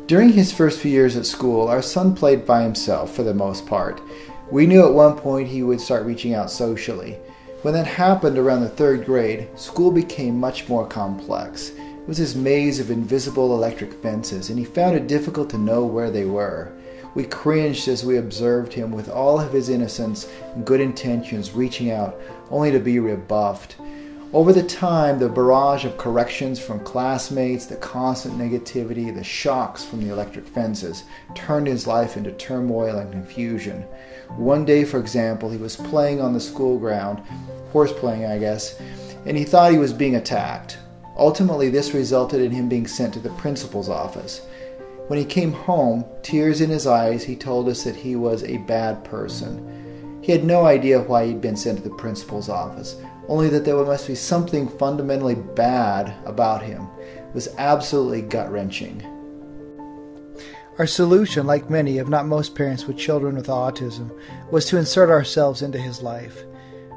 During his first few years at school, our son played by himself for the most part. We knew at one point he would start reaching out socially. When that happened around the 3rd grade, school became much more complex. It was this maze of invisible electric fences, and he found it difficult to know where they were. We cringed as we observed him with all of his innocence and good intentions reaching out, only to be rebuffed. Over the time, the barrage of corrections from classmates, the constant negativity, the shocks from the electric fences turned his life into turmoil and confusion. One day, for example, he was playing on the school ground, horse playing I guess, and he thought he was being attacked. Ultimately, this resulted in him being sent to the principal's office. When he came home, tears in his eyes, he told us that he was a bad person. He had no idea why he'd been sent to the principal's office, only that there must be something fundamentally bad about him. It was absolutely gut-wrenching. Our solution, like many, if not most parents with children with autism, was to insert ourselves into his life.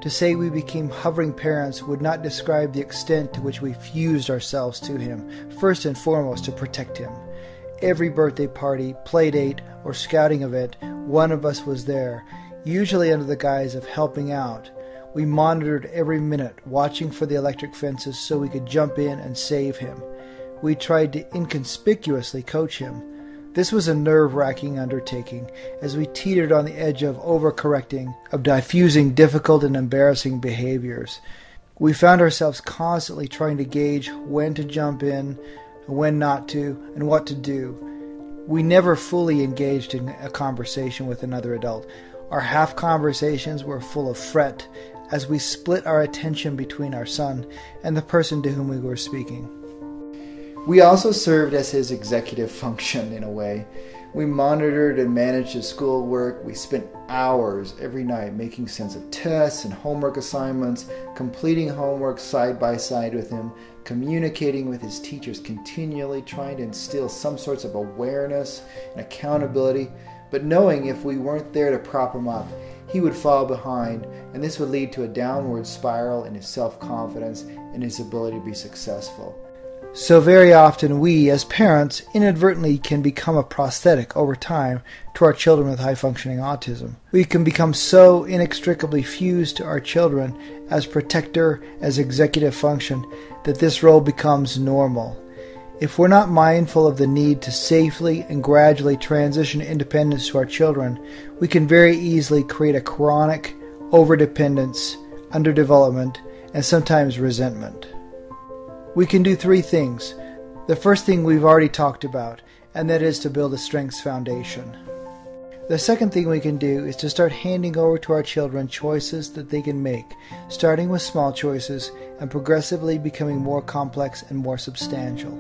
To say we became hovering parents would not describe the extent to which we fused ourselves to him, first and foremost to protect him. Every birthday party, play date, or scouting event, one of us was there, usually under the guise of helping out. We monitored every minute, watching for the electric fences so we could jump in and save him. We tried to inconspicuously coach him. This was a nerve-wracking undertaking, as we teetered on the edge of overcorrecting, of diffusing difficult and embarrassing behaviors. We found ourselves constantly trying to gauge when to jump in, when not to, and what to do. We never fully engaged in a conversation with another adult. Our half-conversations were full of fret, as we split our attention between our son and the person to whom we were speaking. We also served as his executive function in a way. We monitored and managed his schoolwork. We spent hours every night making sense of tests and homework assignments, completing homework side by side with him, communicating with his teachers continually, trying to instill some sorts of awareness and accountability, but knowing if we weren't there to prop him up, he would fall behind, and this would lead to a downward spiral in his self-confidence and his ability to be successful. So very often we, as parents, inadvertently can become a prosthetic over time to our children with high-functioning autism. We can become so inextricably fused to our children as protector, as executive function, that this role becomes normal. If we're not mindful of the need to safely and gradually transition independence to our children, we can very easily create a chronic overdependence, underdevelopment, and sometimes resentment. We can do 3 things. The first thing we've already talked about, and that is to build a strengths foundation. The second thing we can do is to start handing over to our children choices that they can make, starting with small choices and progressively becoming more complex and more substantial.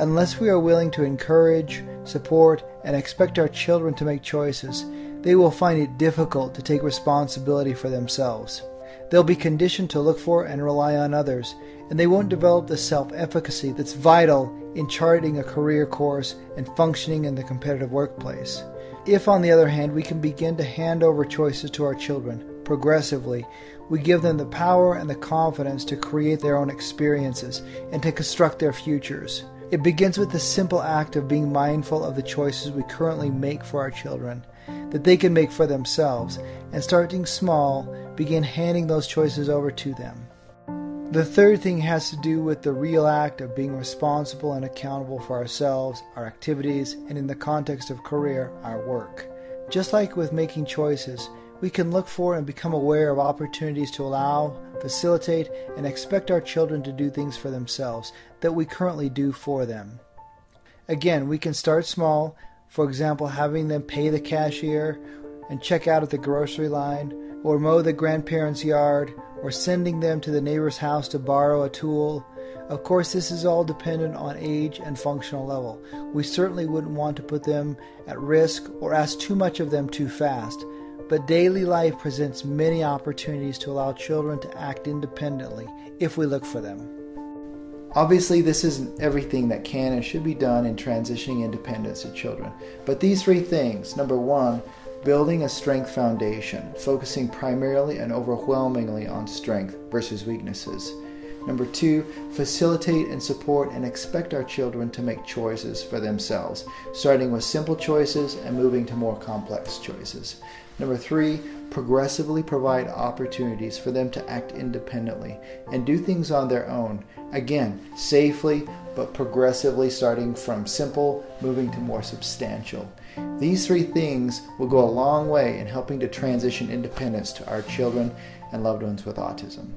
Unless we are willing to encourage, support, and expect our children to make choices, they will find it difficult to take responsibility for themselves. They'll be conditioned to look for and rely on others, and they won't develop the self-efficacy that's vital in charting a career course and functioning in the competitive workplace. If, on the other hand, we can begin to hand over choices to our children progressively, we give them the power and the confidence to create their own experiences and to construct their futures. It begins with the simple act of being mindful of the choices we currently make for our children, that they can make for themselves, and starting small, begin handing those choices over to them. The third thing has to do with the real act of being responsible and accountable for ourselves, our activities, and in the context of career, our work. Just like with making choices, we can look for and become aware of opportunities to allow, facilitate, and expect our children to do things for themselves that we currently do for them. Again, we can start small, for example, having them pay the cashier and check out at the grocery line, or mow the grandparents' yard, or sending them to the neighbor's house to borrow a tool. Of course, this is all dependent on age and functional level. We certainly wouldn't want to put them at risk or ask too much of them too fast. But daily life presents many opportunities to allow children to act independently if we look for them. Obviously, this isn't everything that can and should be done in transitioning independence to children. But these 3 things, number 1, building a strength foundation, focusing primarily and overwhelmingly on strength versus weaknesses. Number 2, facilitate and support and expect our children to make choices for themselves, starting with simple choices and moving to more complex choices. Number 3, progressively provide opportunities for them to act independently and do things on their own. Again, safely, but progressively, starting from simple, moving to more substantial. These 3 things will go a long way in helping to transition independence to our children and loved ones with autism.